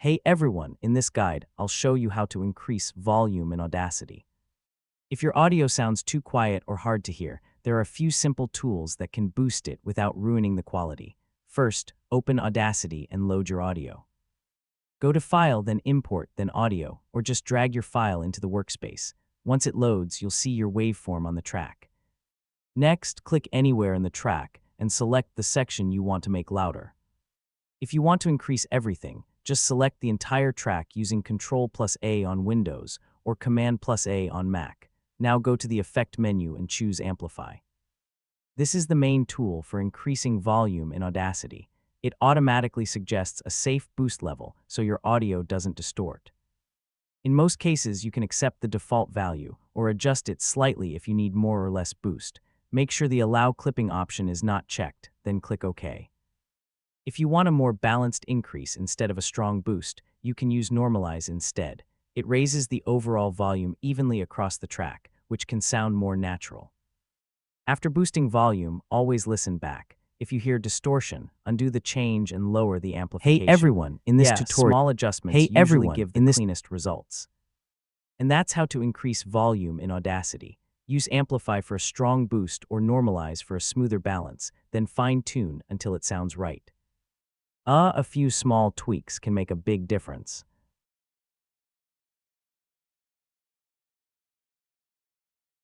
Hey everyone, in this guide, I'll show you how to increase volume in Audacity. If your audio sounds too quiet or hard to hear, there are a few simple tools that can boost it without ruining the quality. First, open Audacity and load your audio. Go to File, then Import, then Audio, or just drag your file into the workspace. Once it loads, you'll see your waveform on the track. Next, click anywhere in the track and select the section you want to make louder. If you want to increase everything, just select the entire track using Ctrl+A on Windows or Command+A on Mac. Now go to the Effect menu and choose Amplify. This is the main tool for increasing volume in Audacity. It automatically suggests a safe boost level so your audio doesn't distort. In most cases, you can accept the default value or adjust it slightly if you need more or less boost. Make sure the Allow Clipping option is not checked, then click OK. If you want a more balanced increase instead of a strong boost, you can use Normalize instead. It raises the overall volume evenly across the track, which can sound more natural. After boosting volume, always listen back. If you hear distortion, undo the change and lower the amplification. Hey everyone, in this tutorial, small adjustments usually give the cleanest results. And that's how to increase volume in Audacity. Use Amplify for a strong boost or Normalize for a smoother balance, then fine-tune until it sounds right. A few small tweaks can make a big difference.